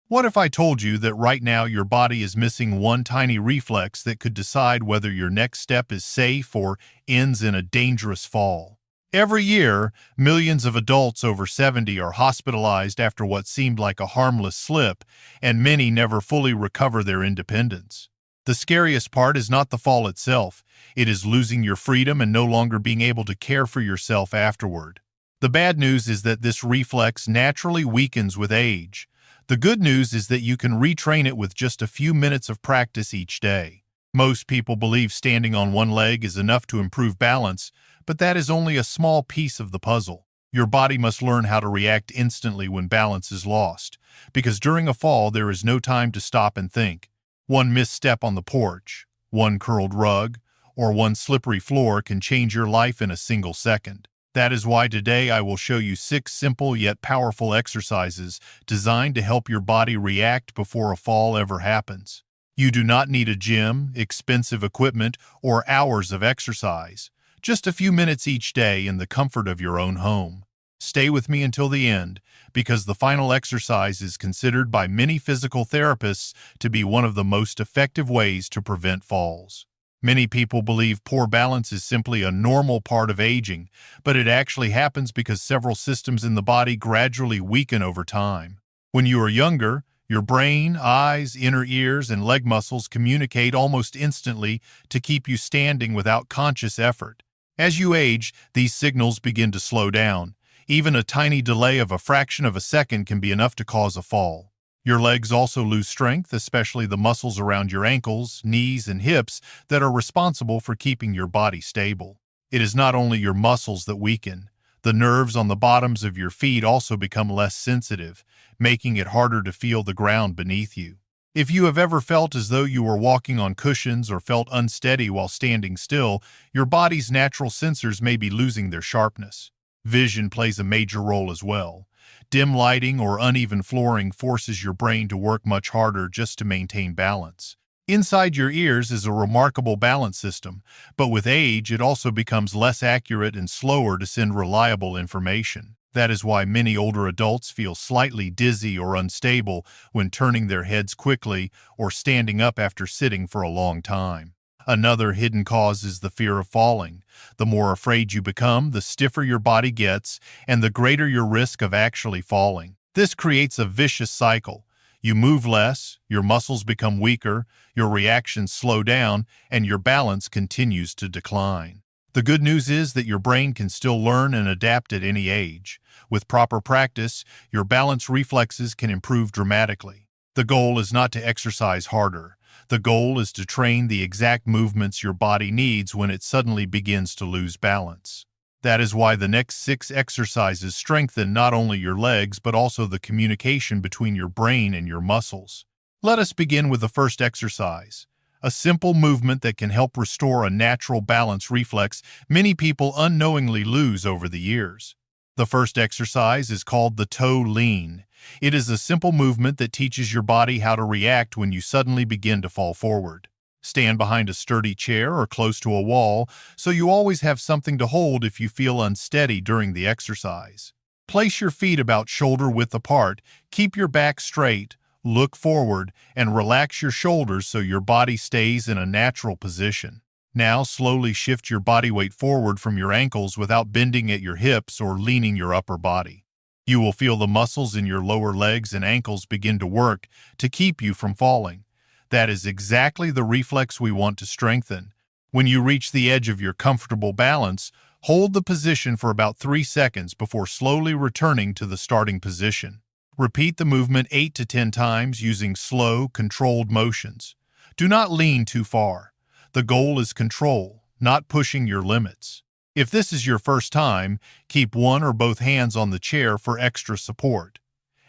What if I told you that right now your body is missing one tiny reflex that could decide whether your next step is safe or ends in a dangerous fall? Every year, millions of adults over 70 are hospitalized after what seemed like a harmless slip, and many never fully recover their independence. The scariest part is not the fall itself, it is losing your freedom and no longer being able to care for yourself afterward. The bad news is that this reflex naturally weakens with age. The good news is that you can retrain it with just a few minutes of practice each day. Most people believe standing on one leg is enough to improve balance, but that is only a small piece of the puzzle. Your body must learn how to react instantly when balance is lost, because during a fall there is no time to stop and think. One misstep on the porch, one curled rug, or one slippery floor can change your life in a single second. That is why today I will show you 6 simple yet powerful exercises designed to help your body react before a fall ever happens. You do not need a gym, expensive equipment, or hours of exercise. Just a few minutes each day in the comfort of your own home. Stay with me until the end, because the final exercise is considered by many physical therapists to be one of the most effective ways to prevent falls. Many people believe poor balance is simply a normal part of aging, but it actually happens because several systems in the body gradually weaken over time. When you are younger, your brain, eyes, inner ears, and leg muscles communicate almost instantly to keep you standing without conscious effort. As you age, these signals begin to slow down. Even a tiny delay of a fraction of a second can be enough to cause a fall. Your legs also lose strength, especially the muscles around your ankles, knees, and hips that are responsible for keeping your body stable. It is not only your muscles that weaken. The nerves on the bottoms of your feet also become less sensitive, making it harder to feel the ground beneath you. If you have ever felt as though you were walking on cushions or felt unsteady while standing still, your body's natural sensors may be losing their sharpness. Vision plays a major role as well. Dim lighting or uneven flooring forces your brain to work much harder just to maintain balance. Inside your ears is a remarkable balance system, but with age it also becomes less accurate and slower to send reliable information. That is why many older adults feel slightly dizzy or unstable when turning their heads quickly or standing up after sitting for a long time. Another hidden cause is the fear of falling. The more afraid you become, the stiffer your body gets, and the greater your risk of actually falling. This creates a vicious cycle. You move less, your muscles become weaker, your reactions slow down, and your balance continues to decline. The good news is that your brain can still learn and adapt at any age. With proper practice, your balance reflexes can improve dramatically. The goal is not to exercise harder. The goal is to train the exact movements your body needs when it suddenly begins to lose balance. That is why the next 6 exercises strengthen not only your legs but also the communication between your brain and your muscles. Let us begin with the first exercise, a simple movement that can help restore a natural balance reflex many people unknowingly lose over the years. The first exercise is called the toe lean. It is a simple movement that teaches your body how to react when you suddenly begin to fall forward. Stand behind a sturdy chair or close to a wall so you always have something to hold if you feel unsteady during the exercise. Place your feet about shoulder width apart, keep your back straight, look forward, and relax your shoulders so your body stays in a natural position. Now slowly shift your body weight forward from your ankles without bending at your hips or leaning your upper body. You will feel the muscles in your lower legs and ankles begin to work to keep you from falling. That is exactly the reflex we want to strengthen. When you reach the edge of your comfortable balance, hold the position for about 3 seconds before slowly returning to the starting position. Repeat the movement 8 to 10 times using slow, controlled motions. Do not lean too far. The goal is control, not pushing your limits. If this is your first time, keep one or both hands on the chair for extra support.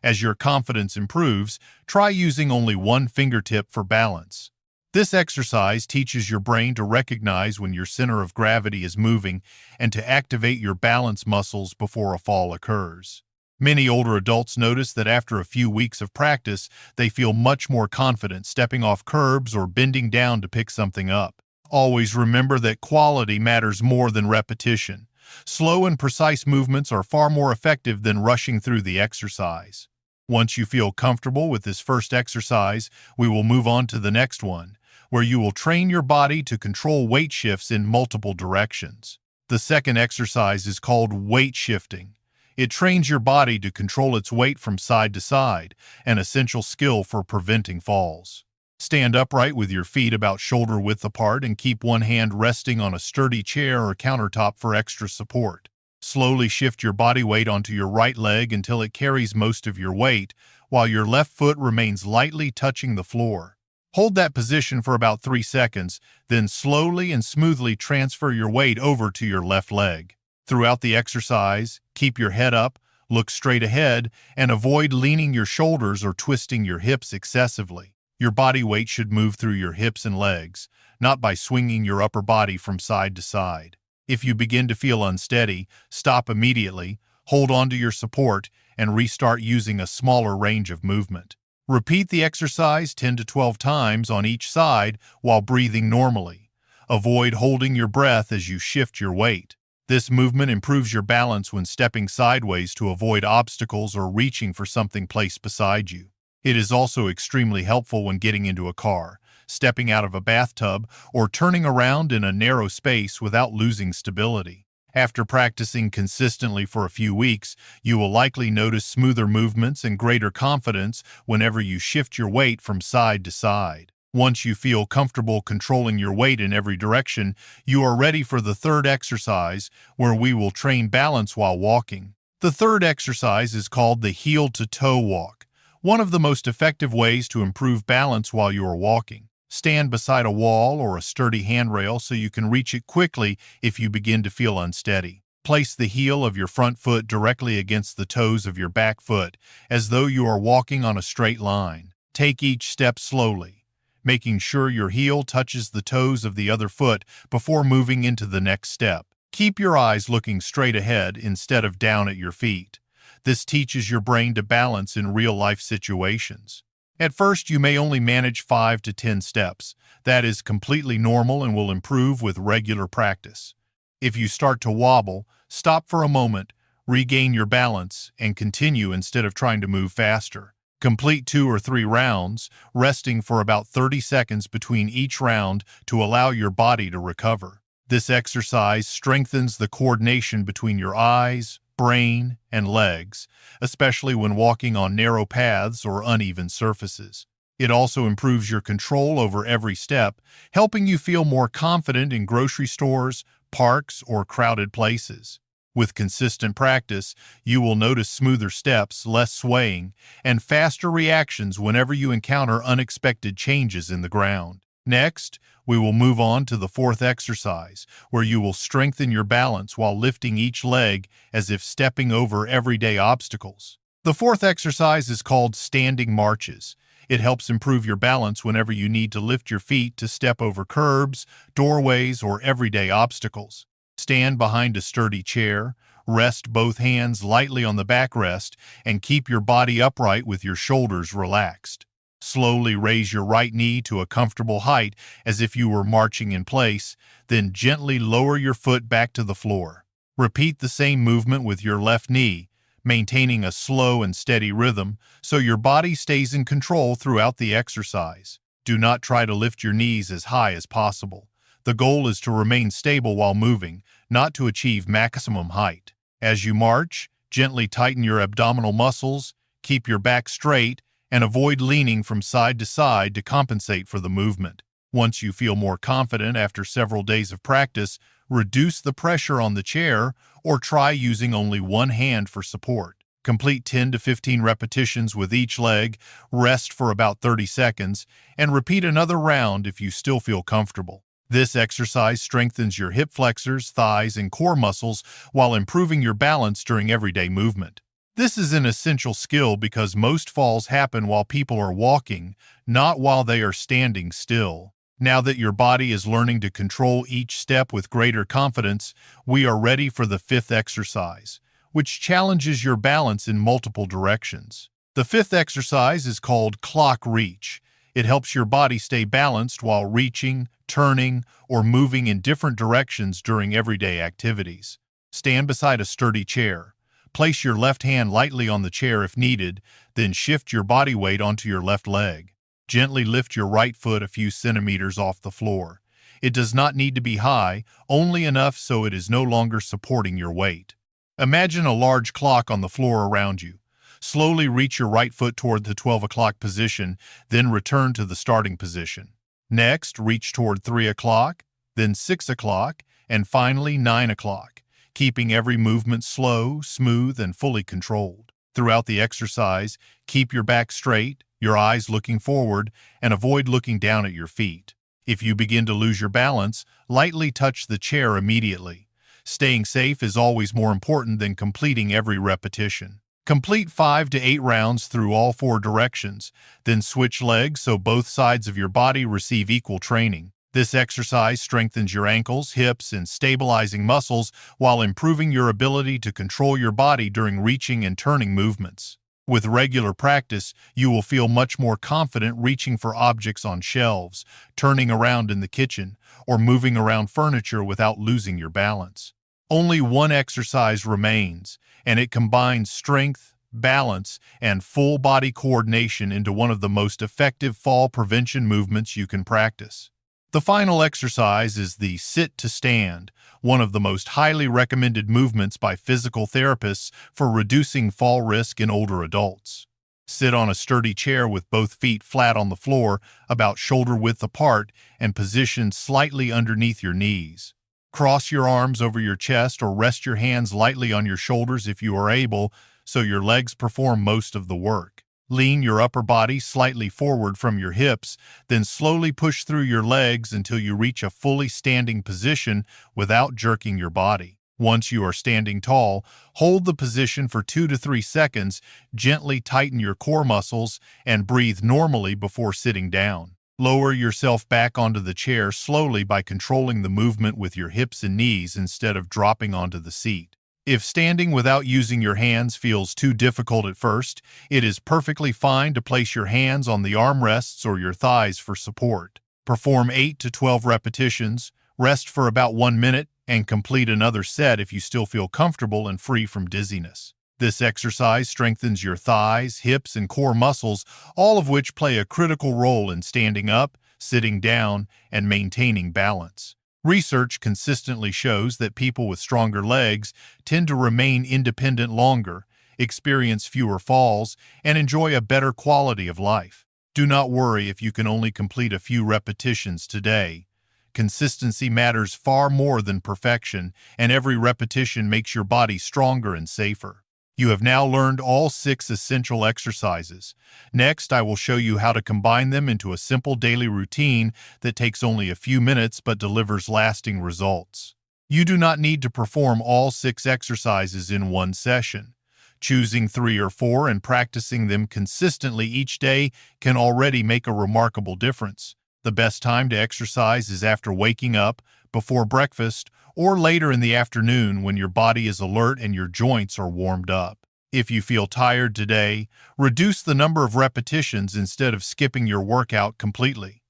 As your confidence improves, try using only one fingertip for balance. This exercise teaches your brain to recognize when your center of gravity is moving and to activate your balance muscles before a fall occurs. Many older adults notice that after a few weeks of practice, they feel much more confident stepping off curbs or bending down to pick something up. Always remember that quality matters more than repetition. Slow and precise movements are far more effective than rushing through the exercise. Once you feel comfortable with this first exercise, we will move on to the next one, where you will train your body to control weight shifts in multiple directions. The second exercise is called weight shifting. It trains your body to control its weight from side to side, an essential skill for preventing falls. Stand upright with your feet about shoulder width apart and keep one hand resting on a sturdy chair or countertop for extra support. Slowly shift your body weight onto your right leg until it carries most of your weight, while your left foot remains lightly touching the floor. Hold that position for about 3 seconds, then slowly and smoothly transfer your weight over to your left leg. Throughout the exercise, keep your head up, look straight ahead, and avoid leaning your shoulders or twisting your hips excessively. Your body weight should move through your hips and legs, not by swinging your upper body from side to side. If you begin to feel unsteady, stop immediately, hold on to your support, and restart using a smaller range of movement. Repeat the exercise 10 to 12 times on each side while breathing normally. Avoid holding your breath as you shift your weight. This movement improves your balance when stepping sideways to avoid obstacles or reaching for something placed beside you. It is also extremely helpful when getting into a car, stepping out of a bathtub, or turning around in a narrow space without losing stability. After practicing consistently for a few weeks, you will likely notice smoother movements and greater confidence whenever you shift your weight from side to side. Once you feel comfortable controlling your weight in every direction, you are ready for the third exercise, where we will train balance while walking. The third exercise is called the heel-to-toe walk, one of the most effective ways to improve balance while you are walking. Stand beside a wall or a sturdy handrail so you can reach it quickly if you begin to feel unsteady. Place the heel of your front foot directly against the toes of your back foot, as though you are walking on a straight line. Take each step slowly, making sure your heel touches the toes of the other foot before moving into the next step. Keep your eyes looking straight ahead instead of down at your feet. This teaches your brain to balance in real-life situations. At first, you may only manage 5 to 10 steps. That is completely normal and will improve with regular practice. If you start to wobble, stop for a moment, regain your balance, and continue instead of trying to move faster. Complete 2 or 3 rounds, resting for about 30 seconds between each round to allow your body to recover. This exercise strengthens the coordination between your eyes, brain, and legs, especially when walking on narrow paths or uneven surfaces. It also improves your control over every step, helping you feel more confident in grocery stores, parks, or crowded places. With consistent practice, you will notice smoother steps, less swaying, and faster reactions whenever you encounter unexpected changes in the ground. Next, we will move on to the fourth exercise, where you will strengthen your balance while lifting each leg as if stepping over everyday obstacles. The fourth exercise is called standing marches. It helps improve your balance whenever you need to lift your feet to step over curbs, doorways, or everyday obstacles. Stand behind a sturdy chair, rest both hands lightly on the backrest, and keep your body upright with your shoulders relaxed. Slowly raise your right knee to a comfortable height as if you were marching in place, then gently lower your foot back to the floor. Repeat the same movement with your left knee, maintaining a slow and steady rhythm so your body stays in control throughout the exercise. Do not try to lift your knees as high as possible. The goal is to remain stable while moving, not to achieve maximum height. As you march, gently tighten your abdominal muscles, keep your back straight, and avoid leaning from side to side to compensate for the movement. Once you feel more confident after several days of practice, reduce the pressure on the chair or try using only one hand for support. Complete 10 to 15 repetitions with each leg, rest for about 30 seconds, and repeat another round if you still feel comfortable. This exercise strengthens your hip flexors, thighs, and core muscles while improving your balance during everyday movement. This is an essential skill because most falls happen while people are walking, not while they are standing still. Now that your body is learning to control each step with greater confidence, we are ready for the fifth exercise, which challenges your balance in multiple directions. The fifth exercise is called clock reach. It helps your body stay balanced while reaching, turning, or moving in different directions during everyday activities. Stand beside a sturdy chair. Place your left hand lightly on the chair if needed, then shift your body weight onto your left leg. Gently lift your right foot a few centimeters off the floor. It does not need to be high, only enough so it is no longer supporting your weight. Imagine a large clock on the floor around you. Slowly reach your right foot toward the 12 o'clock position, then return to the starting position. Next, reach toward 3 o'clock, then 6 o'clock, and finally 9 o'clock, keeping every movement slow, smooth, and fully controlled. Throughout the exercise, keep your back straight, your eyes looking forward, and avoid looking down at your feet. If you begin to lose your balance, lightly touch the chair immediately. Staying safe is always more important than completing every repetition. Complete 5 to 8 rounds through all 4 directions, then switch legs so both sides of your body receive equal training. This exercise strengthens your ankles, hips, and stabilizing muscles while improving your ability to control your body during reaching and turning movements. With regular practice, you will feel much more confident reaching for objects on shelves, turning around in the kitchen, or moving around furniture without losing your balance. Only one exercise remains, and it combines strength, balance, and full body coordination into one of the most effective fall prevention movements you can practice. The final exercise is the sit to stand, one of the most highly recommended movements by physical therapists for reducing fall risk in older adults. Sit on a sturdy chair with both feet flat on the floor, about shoulder width apart, and positioned slightly underneath your knees. Cross your arms over your chest or rest your hands lightly on your shoulders if you are able, so your legs perform most of the work. Lean your upper body slightly forward from your hips, then slowly push through your legs until you reach a fully standing position without jerking your body. Once you are standing tall, hold the position for 2 to 3 seconds, gently tighten your core muscles, and breathe normally before sitting down. Lower yourself back onto the chair slowly by controlling the movement with your hips and knees instead of dropping onto the seat. If standing without using your hands feels too difficult at first, it is perfectly fine to place your hands on the armrests or your thighs for support. Perform 8 to 12 repetitions, rest for about 1 minute, and complete another set if you still feel comfortable and free from dizziness. This exercise strengthens your thighs, hips, and core muscles, all of which play a critical role in standing up, sitting down, and maintaining balance. Research consistently shows that people with stronger legs tend to remain independent longer, experience fewer falls, and enjoy a better quality of life. Do not worry if you can only complete a few repetitions today. Consistency matters far more than perfection, and every repetition makes your body stronger and safer. You have now learned all 6 essential exercises. Next, I will show you how to combine them into a simple daily routine that takes only a few minutes but delivers lasting results. You do not need to perform all 6 exercises in one session. Choosing 3 or 4 and practicing them consistently each day can already make a remarkable difference. The best time to exercise is after waking up, before breakfast, or later in the afternoon when your body is alert and your joints are warmed up. If you feel tired today, reduce the number of repetitions instead of skipping your workout completely.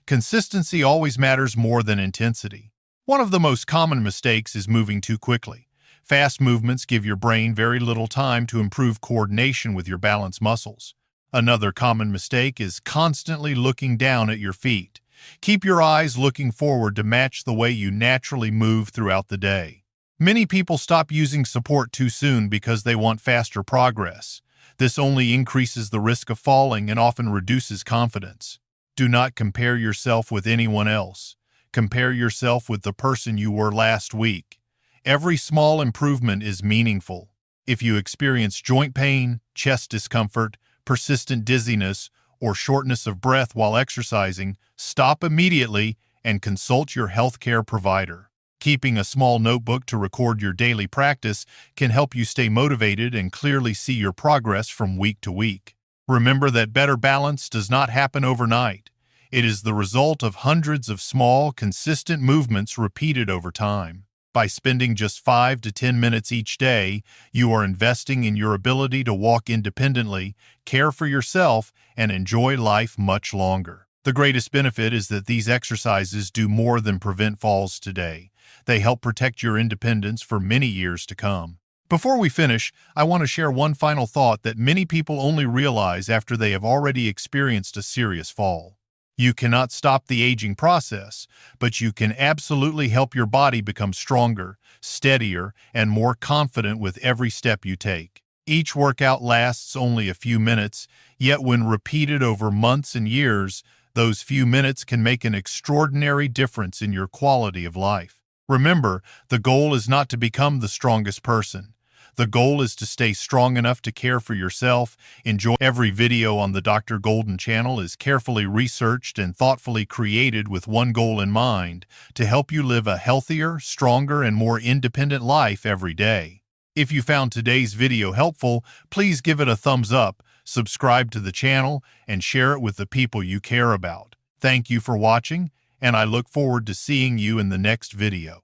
Consistency always matters more than intensity. One of the most common mistakes is moving too quickly. Fast movements give your brain very little time to improve coordination with your balance muscles. Another common mistake is constantly looking down at your feet. Keep your eyes looking forward to match the way you naturally move throughout the day. Many people stop using support too soon because they want faster progress. This only increases the risk of falling and often reduces confidence. Do not compare yourself with anyone else. Compare yourself with the person you were last week. Every small improvement is meaningful. If you experience joint pain, chest discomfort, persistent dizziness, or shortness of breath while exercising, stop immediately and consult your healthcare provider. Keeping a small notebook to record your daily practice can help you stay motivated and clearly see your progress from week to week. Remember that better balance does not happen overnight. It is the result of hundreds of small, consistent movements repeated over time. By spending just 5 to 10 minutes each day, you are investing in your ability to walk independently, care for yourself, and enjoy life much longer. The greatest benefit is that these exercises do more than prevent falls today. They help protect your independence for many years to come. Before we finish, I want to share one final thought that many people only realize after they have already experienced a serious fall. You cannot stop the aging process, but you can absolutely help your body become stronger, steadier, and more confident with every step you take. Each workout lasts only a few minutes, yet when repeated over months and years, those few minutes can make an extraordinary difference in your quality of life. Remember, the goal is not to become the strongest person. The goal is to stay strong enough to care for yourself. Enjoy. Every video on the Dr. Golden channel is carefully researched and thoughtfully created with one goal in mind, to help you live a healthier, stronger, and more independent life every day. If you found today's video helpful, please give it a thumbs up, subscribe to the channel, and share it with the people you care about. Thank you for watching, and I look forward to seeing you in the next video.